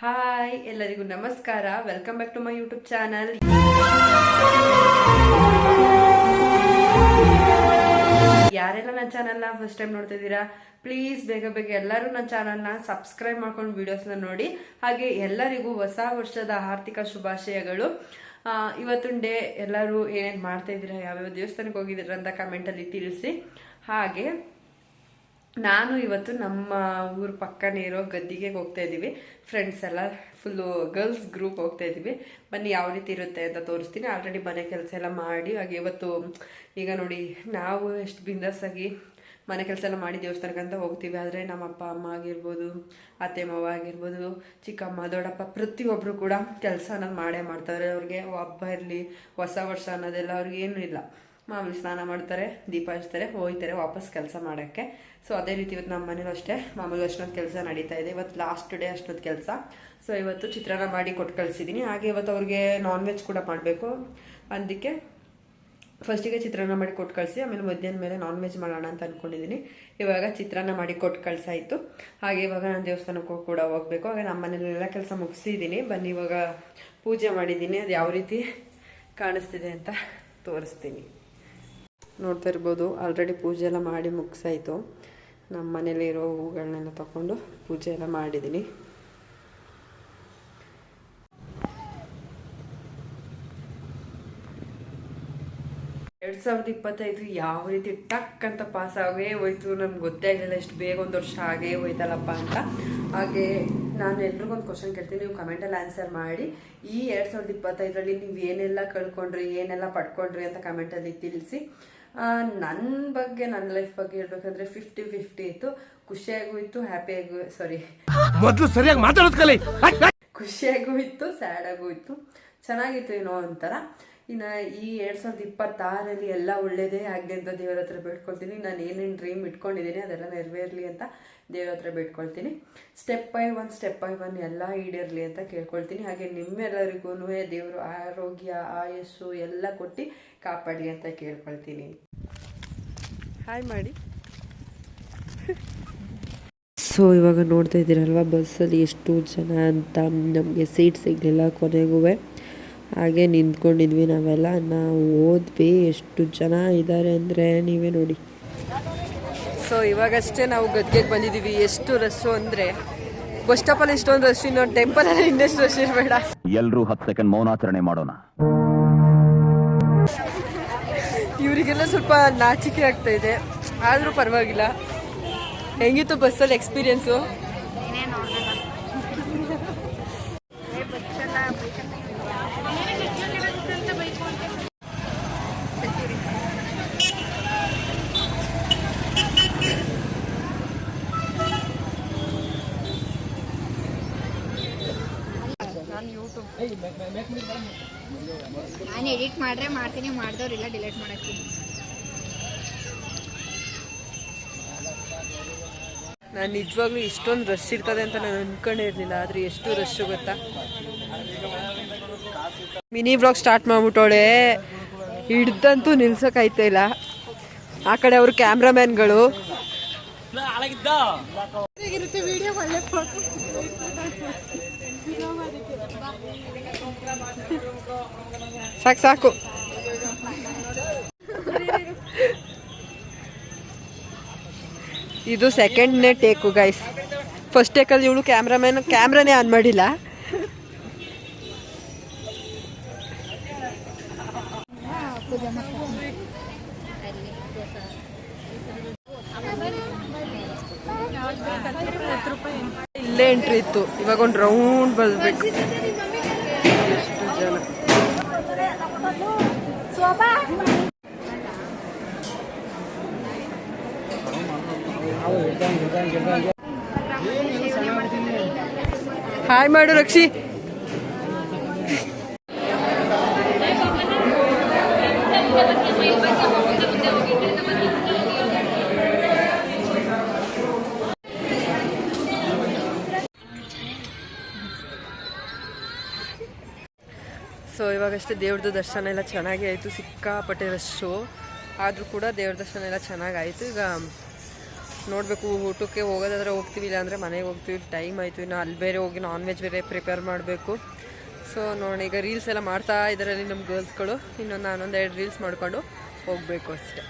Hi ಎಲ್ಲರಿಗೂ ನಮಸ್ಕಾರ. Welcome back to my YouTube channel. ಯಾರೆಲ್ಲ ನನ್ನ ಚಾನಲ್ನ ಫಸ್ಟ್ ಟೈಮ್ ನೋಡ್ತಾ ಇದ್ದೀರಾ, ಪ್ಲೀಸ್ ಬೇಗ ಬೇಗ ಎಲ್ಲರೂ ನನ್ನ ಚಾನಲ್ನ ಸಬ್ಸ್ಕ್ರೈಬ್ ಮಾಡ್ಕೊಂಡು ವಿಡಿಯೋಸ್ನ ನೋಡಿ. ಹಾಗೆ ಎಲ್ಲರಿಗೂ ಹೊಸ ವರ್ಷದ ಆರ್ಥಿಕ ಶುಭಾಶಯಗಳು. ಇವತ್ತಿನ ಡೇ ಎಲ್ಲರೂ ಏನೇನು ಮಾಡ್ತಾ ಇದ್ದೀರಾ, ಯಾವ್ಯಾವ ದೇವಸ್ಥಾನಕ್ಕೆ ಹೋಗಿದ್ದೀರಾ ಅಂತ ಕಮೆಂಟಲ್ಲಿ ತಿಳಿಸಿ. ಹಾಗೆ ನಾನು ಇವತ್ತು ನಮ್ಮ ಊರ ಪಕ್ಕನೇ ಇರೋ ಗದ್ದಿಗೆ ಹೋಗ್ತಾ ಇದ್ದೀವಿ. ಫ್ರೆಂಡ್ಸ್ ಎಲ್ಲ ಫುಲ್ಲು ಗರ್ಲ್ಸ್ ಗ್ರೂಪ್ ಹೋಗ್ತಾ ಇದ್ದೀವಿ. ಬನ್ನಿ ಯಾವ ರೀತಿ ಇರುತ್ತೆ ಅಂತ ತೋರಿಸ್ತೀನಿ. ಆಲ್ರೆಡಿ ಮನೆ ಕೆಲಸ ಎಲ್ಲ ಮಾಡಿ, ಹಾಗೆ ಇವತ್ತು ಈಗ ನೋಡಿ ನಾವು ಎಷ್ಟು ಬಿಂದಾಸಾಗಿ ಮನೆ ಕೆಲಸ ಎಲ್ಲ ಮಾಡಿ ದೇವಸ್ಥಾನಕ್ಕಂತ ಹೋಗ್ತೀವಿ. ಆದರೆ ನಮ್ಮ ಅಪ್ಪ ಅಮ್ಮ ಆಗಿರ್ಬೋದು, ಅತ್ತೆ ಮಾವ ಆಗಿರ್ಬೋದು, ಚಿಕ್ಕಮ್ಮ ದೊಡ್ಡಪ್ಪ ಪ್ರತಿಯೊಬ್ಬರು ಕೂಡ ಕೆಲಸ ಅನ್ನೋದು ಮಾಡೇ ಮಾಡ್ತಾರೆ. ಅವ್ರಿಗೆ ಹಬ್ಬ ಇರಲಿ ಹೊಸ ವರ್ಷ ಅನ್ನೋದೆಲ್ಲ ಅವ್ರಿಗೆ ಏನೂ ಇಲ್ಲ. ಮಾಮೂಲಿ ಸ್ನಾನ ಮಾಡ್ತಾರೆ, ದೀಪ ಹಚ್ತಾರೆ, ಹೋಗ್ತಾರೆ ವಾಪಸ್ ಕೆಲಸ ಮಾಡೋಕ್ಕೆ. ಸೊ ಅದೇ ರೀತಿ ಇವತ್ತು ನಮ್ಮ ಮನೇಲೂ ಅಷ್ಟೇ ಮಾಮೂಲಿ ಅಷ್ಟೊಂದು ಕೆಲಸ ನಡೀತಾ ಇದೆ. ಇವತ್ತು ಲಾಸ್ಟ್ ಡೇ ಅಷ್ಟೊಂದು ಕೆಲಸ. ಸೊ ಇವತ್ತು ಚಿತ್ರಾನ್ನ ಮಾಡಿ ಕೊಟ್ಟು ಕಳಿಸಿದ್ದೀನಿ. ಹಾಗೆ ಇವತ್ತು ಅವ್ರಿಗೆ ನಾನ್ ವೆಜ್ ಕೂಡ ಮಾಡಬೇಕು. ಅದಕ್ಕೆ ಫಸ್ಟಿಗೆ ಚಿತ್ರಾನ್ನ ಮಾಡಿ ಕೊಟ್ಟು ಕಳಿಸಿ, ಆಮೇಲೆ ಮಧ್ಯಾಹ್ನ ಮೇಲೆ ನಾನ್ ವೆಜ್ ಮಾಡೋಣ ಅಂತ ಅಂದ್ಕೊಂಡಿದ್ದೀನಿ. ಇವಾಗ ಚಿತ್ರಾನ್ನ ಮಾಡಿ ಕೊಟ್ಟು ಕಳಿಸಾಯಿತು. ಹಾಗೆ ಇವಾಗ ನಾನು ದೇವಸ್ಥಾನಕ್ಕೂ ಕೂಡ ಹೋಗಬೇಕು. ಹಾಗೆ ನಮ್ಮ ಮನೇಲೆಲ್ಲ ಕೆಲಸ ಮುಗಿಸಿದ್ದೀನಿ. ಬನ್ನಿ ಇವಾಗ ಪೂಜೆ ಮಾಡಿದ್ದೀನಿ, ಅದು ಯಾವ ರೀತಿ ಕಾಣಿಸ್ತಿದೆ ಅಂತ ತೋರಿಸ್ತೀನಿ. ನೋಡ್ತಾ ಇರ್ಬೋದು, ಆಲ್ರೆಡಿ ಪೂಜೆ ಎಲ್ಲ ಮಾಡಿ ಮುಗಿಸಾಯಿತು. ನಮ್ಮ ಮನೇಲಿರೋ ಹೂಗಳನ್ನೆಲ್ಲ ತಗೊಂಡು ಪೂಜೆ ಎಲ್ಲ ಮಾಡಿದ್ದೀನಿ. ಎರಡು 2025 ಯಾವ ರೀತಿ ಟಕ್ ಅಂತ ಪಾಸ್ ಆಗೇ ಹೋಯ್ತು, ನಮ್ಗೆ ಗೊತ್ತೇ ಆಗಲಿಲ್ಲ ಎಷ್ಟು ಬೇಗ ಒಂದು ವರ್ಷ ಆಗೇ ಹೋಯ್ತಲ್ಲಪ್ಪ ಅಂತ. ಹಾಗೆ ನಾನು ಎಲ್ರಿಗೊಂದು ಕ್ವಶನ್ ಕೇಳ್ತೀನಿ, ನೀವು ಕಮೆಂಟಲ್ಲಿ ಆನ್ಸರ್ ಮಾಡಿ. ಈ 2025ರಲ್ಲಿ ನೀವು ಏನೆಲ್ಲ ಕಳ್ಕೊಂಡ್ರಿ, ಏನೆಲ್ಲ ಪಡ್ಕೊಂಡ್ರಿ ಅಂತ ಕಮೆಂಟಲ್ಲಿ ತಿಳಿಸಿ. ನನ್ನ ಬಗ್ಗೆ, ನನ್ನ ಲೈಫ್ ಬಗ್ಗೆ ಹೇಳ್ಬೇಕಂದ್ರೆ 50-50 ಇತ್ತು. ಖುಷಿಯಾಗೂ ಇತ್ತು, ಮೊದಲು ಸರಿಯಾಗಿ ಮಾತಾಡೋದು ಕಲಿ. ಖುಷಿಯಾಗೂ ಇತ್ತು, ಸ್ಯಾಡ್ ಆಗೂ ಇತ್ತು, ಚೆನ್ನಾಗಿತ್ತು ಏನೋ ಒಂಥರ. ಇನ್ನು ಈ 2026ರಲ್ಲಿ ಎಲ್ಲ ಒಳ್ಳೇದೇ ಆಗಲಿ ಅಂತ ದೇವರ ಹತ್ರ ಬೇಡ್ಕೊಳ್ತೀನಿ. ನಾನು ಏನೇನು ಡ್ರೀಮ್ ಇಟ್ಕೊಂಡಿದ್ದೀನಿ ಅದೆಲ್ಲ ನೆರವೇರಲಿ ಅಂತ ದೇವರ ಹತ್ರ ಬೇಡ್ಕೊಳ್ತೀನಿ. ಸ್ಟೆಪ್ ಬೈ ಒನ್ ಎಲ್ಲ ಈಡೇರಲಿ ಅಂತ ಕೇಳ್ಕೊಳ್ತೀನಿ. ಹಾಗೆ ನಿಮ್ಮೆಲ್ಲರಿಗೂ ದೇವರು ಆರೋಗ್ಯ, ಆಯಸ್ಸು ಎಲ್ಲ ಕೊಟ್ಟು ಕಾಪಾಡಲಿ ಅಂತ ಕೇಳ್ಕೊಳ್ತೀನಿ. ಹಾಯ್ ಮಾಡಿ. ಸೊ ಇವಾಗ ನೋಡ್ತಾ ಇದ್ದೀರಲ್ವ ಬಸ್ಸಲ್ಲಿ ಎಷ್ಟು ಜನ ಅಂತ. ನಮಗೆ ಸೀಟ್ ಸಿಗಲಿಲ್ಲ ಕೊನೆಗೂ. ಹಾಗೆ ನಿಂತ್ಕೊಂಡಿದ್ವಿ ನಾವೆಲ್ಲ. ನಾವು ಹೋದ್ವಿ, ಎಷ್ಟು ಜನ ಇದ್ದಾರೆ ಅಂದರೆ ನೀವೇ ನೋಡಿ. ಸೊ ಇವಾಗಷ್ಟೇ ನಾವು ಗದ್ಗೆಗೆ ಬಂದಿದ್ದೀವಿ. ಎಷ್ಟು ರಶ್ಶು ಅಂದರೆ ಬಸ್ ಸ್ಟಾಪಲ್ಲಿ ಇಷ್ಟೊಂದು ರಶ್, ಇನ್ನೊಂದು ಟೆಂಪಲಲ್ಲಿ ಇನ್ನೆಷ್ಟು ರಶ್ ಇರಬೇಡ. ಎಲ್ಲರೂ 10 ಸೆಕೆಂಡ್ ಮೌನಾಚರಣೆ ಮಾಡೋಣ. ಇವರಿಗೆಲ್ಲ ಸ್ವಲ್ಪ ನಾಚಿಕೆ ಆಗ್ತಾ ಇದೆ, ಆದರೂ ಪರವಾಗಿಲ್ಲ. ಹೆಂಗಿತ್ತು ಬಸ್ಸಲ್ಲಿ ಎಕ್ಸ್ಪೀರಿಯನ್ಸು? ನಾನು ಎಡಿಟ್ ಮಾಡ್ರೆ ಮಾಡ್ತೀನಿ, ಮಾಡಿದವ್ರಿಲ್ಲ ಡಿಲೀಟ್ ಮಾಡಾಕ್ತೀನಿ. ನಾನು ನಿಜವಾಗ್ಲೂ ಇಷ್ಟೊಂದು ರಶ್ ಇರ್ತದೆ ಅಂತ ನಾನು ಅನ್ಕೊಂಡೇ ಇರಲಿಲ್ಲ. ಆದರೆ ಎಷ್ಟು ರಶ್ ಗೊತ್ತಾ. ಮಿನಿ ಬ್ಲಾಗ್ ಸ್ಟಾರ್ಟ್ ಮಾಡ್ಬಿಟ್ಟೋಳೆ, ಹಿಡ್ದಂತೂ ನಿಲ್ಸೋಕ್ಕಾಯ್ತಾ ಇಲ್ಲ. ಆ ಕಡೆ ಅವರು ಕ್ಯಾಮ್ರಾಮ್ಯಾನ್ಗಳು. ಸಾಕು ಇದು ಸೆಕೆಂಡ್ನೇ ಟೇಕು ಗೈಸ್. ಫಸ್ಟ್ ಟೇಕಲ್ಲಿ ಇವಳು ಕ್ಯಾಮ್ರಾನೇ ಆನ್ ಮಾಡಿಲ್ಲ. ಇಲ್ಲೇ ಎಂಟ್ರಿ ಇತ್ತು. ಇವಾಗ ಒಂದು ರೌಂಡ್ ಬರಬೇಕು. ಎಷ್ಟು ಜನ. ಹಾಯ್ ಮಾಡು ರಕ್ಷಿ. ಸೊ ಇವಾಗಷ್ಟೇ ದೇವ್ರದ್ದು ದರ್ಶನ ಎಲ್ಲ ಚೆನ್ನಾಗಿ ಆಯಿತು. ಸಿಕ್ಕಾಪಟ್ಟೆ ರಶ್ಶು, ಆದರೂ ಕೂಡ ದೇವ್ರ ದರ್ಶನ ಎಲ್ಲ ಚೆನ್ನಾಗಾಯಿತು. ಈಗ ನೋಡಬೇಕು ಊಟಕ್ಕೆ ಹೋಗೋದಾದ್ರೆ ಹೋಗ್ತೀವಿ, ಇಲ್ಲಾಂದರೆ ಮನೆಗೆ ಹೋಗ್ತೀವಿ. ಟೈಮ್ ಆಯಿತು, ಇನ್ನು ಅಲ್ಲಿ ಬೇರೆ ಹೋಗಿ ನಾನ್ ವೆಜ್ ಬೇರೆ ಪ್ರಿಪೇರ್ ಮಾಡಬೇಕು. ಸೊ ನೋಡಿ, ಈಗ ರೀಲ್ಸ್ ಎಲ್ಲ ಮಾಡ್ತಾ ಇದರಲ್ಲಿ ನಮ್ಮ ಗರ್ಲ್ಸ್ಗಳು. ಇನ್ನೊಂದು ನಾನೊಂದು 2 ರೀಲ್ಸ್ ಮಾಡಿಕೊಂಡು ಹೋಗಬೇಕು ಅಷ್ಟೇ.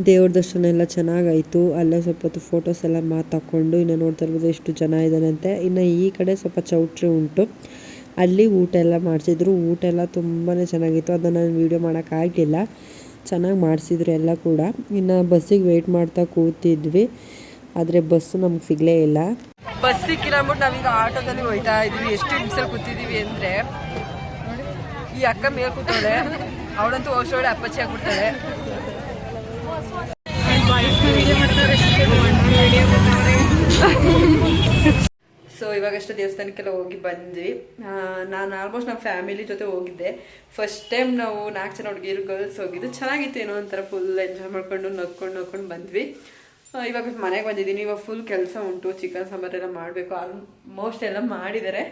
ದೇವ್ರ ದರ್ಶನ ಎಲ್ಲ ಚೆನ್ನಾಗಾಯಿತು. ಅಲ್ಲೇ ಸ್ವಲ್ಪ ಹೊತ್ತು ಫೋಟೋಸ್ ಎಲ್ಲ ಮಾತಾಕೊಂಡು ಇನ್ನು ನೋಡ್ತಾ ಇರ್ಬೋದು ಎಷ್ಟು ಜನ ಇದ್ದಾನಂತೆ. ಇನ್ನು ಈ ಕಡೆ ಸ್ವಲ್ಪ ಚೌಟ್ರಿ ಉಂಟು, ಅಲ್ಲಿ ಊಟ ಎಲ್ಲ ಮಾಡಿಸಿದ್ರು. ಊಟ ಎಲ್ಲ ತುಂಬಾ ಚೆನ್ನಾಗಿತ್ತು. ಅದನ್ನು ನಾನು ವೀಡಿಯೋ ಮಾಡೋಕ್ಕಾಗಲಿಲ್ಲ, ಚೆನ್ನಾಗಿ ಮಾಡಿಸಿದ್ರು ಎಲ್ಲ ಕೂಡ. ಇನ್ನು ಬಸ್ಸಿಗೆ ವೆಯ್ಟ್ ಮಾಡ್ತಾ ಕೂತಿದ್ವಿ, ಆದರೆ ಬಸ್ಸು ನಮ್ಗೆ ಸಿಗಲೇ ಇಲ್ಲ. ಬಸ್ ಸಿಕ್ಕಿಲ್ಲ ಅಂದ್ಬಿಟ್ಟು ನಾವೀಗ ಆಟೋದಲ್ಲಿ ಹೋಯ್ತಾ ಇದ್ವಿ. ಎಷ್ಟು ನಿಮಿಷದಲ್ಲಿ ಕೂತಿದ್ದೀವಿ ಅಂದರೆ ನೋಡಿ, ಈ ಅಕ್ಕ ಮೇಲೆ ಕೂತಾಳೆ, ಅವಳಂತೂ ವರ್ಷೊಳಗೆ ಅಪ್ಪಚ್ಚಿ ಆಗ್ಬಿಡ್ತಾಳೆ. ಸೊ ಇವಾಗಷ್ಟೇ ದೇವಸ್ಥಾನಕ್ಕೆಲ್ಲ ಹೋಗಿ ಬಂದ್ವಿ. ನಾನು ಆಲ್ಮೋಸ್ಟ್ ನಮ್ಮ ಫ್ಯಾಮಿಲಿ ಜೊತೆ ಹೋಗಿದ್ದೆ. ಫಸ್ಟ್ ಟೈಮ್ ನಾವು 4 ಜನ ಹುಡುಗಿರು ಗರ್ಲ್ಸ್ ಹೋಗಿದ್ದು. ಚೆನ್ನಾಗಿತ್ತು, ಏನೋ ಒಂಥರ ಫುಲ್ ಎಂಜಾಯ್ ಮಾಡ್ಕೊಂಡು ನಕ್ಕೊಂಡು ಬಂದ್ವಿ. ಇವಾಗ ಮನೆಗೆ ಬಂದಿದ್ದೀನಿ. ಇವಾಗ ಫುಲ್ ಕೆಲಸ ಉಂಟು, ಚಿಕನ್ ಸಾಂಬಾರೆಲ್ಲ ಮಾಡಬೇಕು. ಆಲ್ಮೋಸ್ಟ್ ಎಲ್ಲ ಮಾಡಿದ್ದಾರೆ.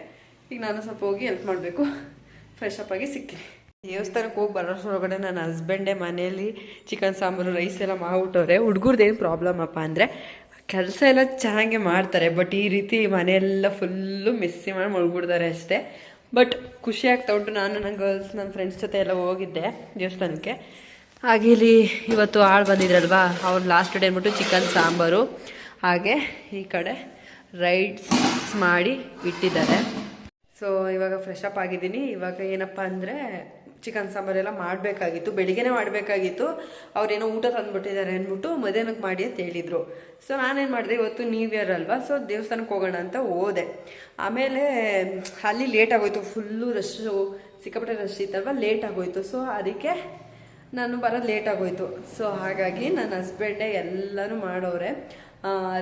ಈಗ ನಾನು ಸ್ವಲ್ಪ ಹೋಗಿ ಹೆಲ್ಪ್ ಮಾಡಬೇಕು. ಫ್ರೆಶ್ ಅಪ್ ಆಗಿ ಸಿಗ್ತೀನಿ. ದೇವಸ್ಥಾನಕ್ಕೆ ಹೋಗಿ ಬರೋಷ್ಟರೊಳಗಡೆ ನನ್ನ ಹಸ್ಬೆಂಡೇ ಮನೆಯಲ್ಲಿ ಚಿಕನ್ ಸಾಂಬಾರು ರೈಸ್ ಎಲ್ಲ ಮಾಡ್ಬಿಟ್ಟವ್ರೆ. ಹುಡುಗರ್ದು ಏನು ಪ್ರಾಬ್ಲಮ್ ಅಪ್ಪ ಅಂದರೆ ಕೆಲಸ ಎಲ್ಲ ಚೆನ್ನಾಗೆ ಮಾಡ್ತಾರೆ, ಬಟ್ ಈ ರೀತಿ ಮನೆಯೆಲ್ಲ ಫುಲ್ಲು ಮೆಸ್ಸಿ ಮಾಡಿ ಮಲ್ಬಿಡ್ತಾರೆ ಅಷ್ಟೇ. ಬಟ್ ಖುಷಿ ಆಗ್ತಾ ಉಂಟು. ನಾನು ನನ್ನ ಗರ್ಲ್ಸ್ ನನ್ನ ಫ್ರೆಂಡ್ಸ್ ಜೊತೆ ಎಲ್ಲ ಹೋಗಿದ್ದೆ ದೇವಸ್ಥಾನಕ್ಕೆ. ಹಾಗೆ ಇಲ್ಲಿ ಇವತ್ತು ಆಳು ಬಂದಿದ್ರಲ್ವಾ, ಅವ್ರು ಲಾಸ್ಟ್ ಡೇ ಅಂದ್ಬಿಟ್ಟು ಚಿಕನ್ ಸಾಂಬಾರು, ಹಾಗೆ ಈ ಕಡೆ ರೈಸ್ ಮಾಡಿ ಇಟ್ಟಿದ್ದಾರೆ. ಸೊ ಇವಾಗ ಫ್ರೆಶ್ ಅಪ್ ಆಗಿದ್ದೀನಿ. ಇವಾಗ ಏನಪ್ಪ ಅಂದರೆ ಚಿಕನ್ ಸಾಂಬಾರೆಲ್ಲ ಮಾಡಬೇಕಾಗಿತ್ತು, ಬೆಳಿಗ್ಗೆನೇ ಮಾಡಬೇಕಾಗಿತ್ತು. ಅವ್ರೇನೋ ಊಟ ತಂದುಬಿಟ್ಟಿದ್ದಾರೆ ಅಂದ್ಬಿಟ್ಟು ಮಧ್ಯಾಹ್ನಕ್ಕೆ ಮಾಡಿ ಅಂತ ಹೇಳಿದರು. ಸೊ ನಾನೇನು ಮಾಡಿದೆ, ಇವತ್ತು ನ್ಯೂ ಇಯರ್ ಅಲ್ವಾ, ಸೊ ದೇವಸ್ಥಾನಕ್ಕೆ ಹೋಗೋಣ ಅಂತ ಹೋದೆ. ಆಮೇಲೆ ಅಲ್ಲಿ ಲೇಟ್ ಆಗೋಯ್ತು, ಫುಲ್ಲು ರಶ್ಶು, ಸಿಕ್ಕಾಪಟ್ಟೆ ರಶ್ ಇತ್ತಲ್ವ, ಲೇಟ್ ಆಗೋಯ್ತು. ಸೊ ಅದಕ್ಕೆ ನಾನು ಬರೋದು ಲೇಟ್ ಆಗೋಯ್ತು. ಸೊ ಹಾಗಾಗಿ ನನ್ನ ಹಸ್ಬೆಂಡೇ ಎಲ್ಲನೂ ಮಾಡವ್ರೆ.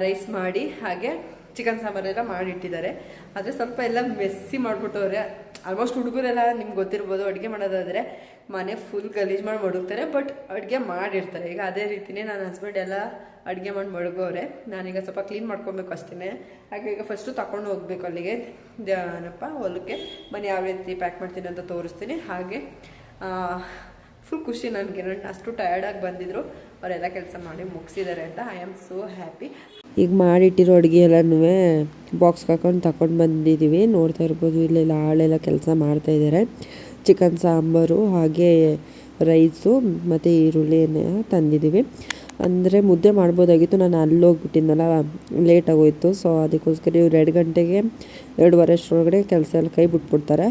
ರೈಸ್ ಮಾಡಿ ಹಾಗೆ ಚಿಕನ್ ಸಾಂಬಾರೆಲ್ಲ ಮಾಡಿಟ್ಟಿದ್ದಾರೆ. ಆದರೆ ಸ್ವಲ್ಪ ಎಲ್ಲ ಮೆಸ್ಸಿ ಮಾಡಿಬಿಟ್ಟವ್ರೆ. ಆಲ್ಮೋಸ್ಟ್ ಹುಡುಗರೆಲ್ಲ ನಿಮ್ಗೆ ಗೊತ್ತಿರ್ಬೋದು, ಅಡುಗೆ ಮಾಡೋದಾದರೆ ಮನೆ ಫುಲ್ ಗಲೀಜು ಮಾಡಿ ಮಡಗ್ತಾರೆ, ಬಟ್ ಅಡುಗೆ ಮಾಡಿರ್ತಾರೆ. ಈಗ ಅದೇ ರೀತಿಯೇ ನನ್ನ ಹಸ್ಬೆಂಡ್ ಎಲ್ಲ ಅಡುಗೆ ಮಾಡಿ ಮಡಗೋರೆ. ನಾನೀಗ ಸ್ವಲ್ಪ ಕ್ಲೀನ್ ಮಾಡ್ಕೊಬೇಕು ಅಷ್ಟೇ. ಹಾಗೆ ಈಗ ಫಸ್ಟು ತಗೊಂಡು ಹೋಗ್ಬೇಕು ಅಲ್ಲಿಗೆ, ಏನಪ್ಪ ಹೊಲಕ್ಕೆ. ಮನೆ ಯಾವ ರೀತಿ ಪ್ಯಾಕ್ ಮಾಡ್ತೀನಿ ಅಂತ ತೋರಿಸ್ತೀನಿ. ಹಾಗೆ ಫುಲ್ ಖುಷಿ ನನಗೆ, ಅಷ್ಟು ಟಯರ್ಡಾಗಿ ಬಂದಿದ್ರು, ಅವರೆಲ್ಲ ಕೆಲಸ ಮಾಡಿ ಮುಗಿಸಿದ್ದಾರೆ ಅಂತ. I am so happy. ಈಗ ಮಾಡಿಟ್ಟಿರೋ ಅಡುಗೆ ಎಲ್ಲನೂ ಬಾಕ್ಸ್ಗೆ ಹಾಕೊಂಡು ತಗೊಂಡು ಬಂದಿದ್ದೀವಿ. ನೋಡ್ತಾ ಇರ್ಬೋದು, ಇಲ್ಲೆಲ್ಲ ಆಳೆಲ್ಲ ಕೆಲಸ ಮಾಡ್ತಾಯಿದ್ದಾರೆ. ಚಿಕನ್ ಸಾಂಬಾರು ಹಾಗೆ ರೈಸು ಮತ್ತು ಈರುಳ್ಳಿನ ತಂದಿದ್ದೀವಿ. ಅಂದರೆ ಮುದ್ದೆ ಮಾಡ್ಬೋದಾಗಿತ್ತು, ನಾನು ಅಲ್ಲಿ ಹೋಗ್ಬಿಟ್ಟಿದ್ನಲ್ಲ, ಲೇಟ್ ಆಗೋಯ್ತು. ಸೊ ಅದಕ್ಕೋಸ್ಕರ ಇವ್ರು 2 ಗಂಟೆಗೆ 2:15 ಅಷ್ಟರೊಳಗಡೆ ಕೆಲಸ ಎಲ್ಲ ಕೈ ಬಿಟ್ಬಿಡ್ತಾರೆ.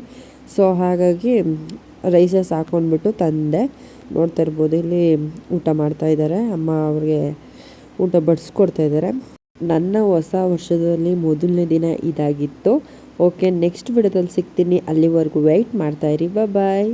ಸೊ ಹಾಗಾಗಿ ರೈಸಸ್ ಹಾಕೊಂಡ್ಬಿಟ್ಟು ತಂದೆ. ನೋಡ್ತಾ ಇರ್ಬೋದು, ಇಲ್ಲಿ ಊಟ ಮಾಡ್ತಾಯಿದ್ದಾರೆ. ಅಮ್ಮ ಅವ್ರಿಗೆ ಊಟ ಬಡಿಸ್ಕೊಡ್ತಾ ಇದ್ದಾರೆ. ನನ್ನ ಹೊಸ ವರ್ಷದಲ್ಲಿ ಮೊದಲನೇ ದಿನ ಇದಾಗಿತ್ತು. ಓಕೆ, ನೆಕ್ಸ್ಟ್ ವಿಡಿಯೋದಲ್ಲಿ ಸಿಗ್ತೀನಿ. ಅಲ್ಲಿವರೆಗೂ ವೆಯ್ಟ್ ಮಾಡ್ತಾಯಿರಿ. ಬಾಯ್.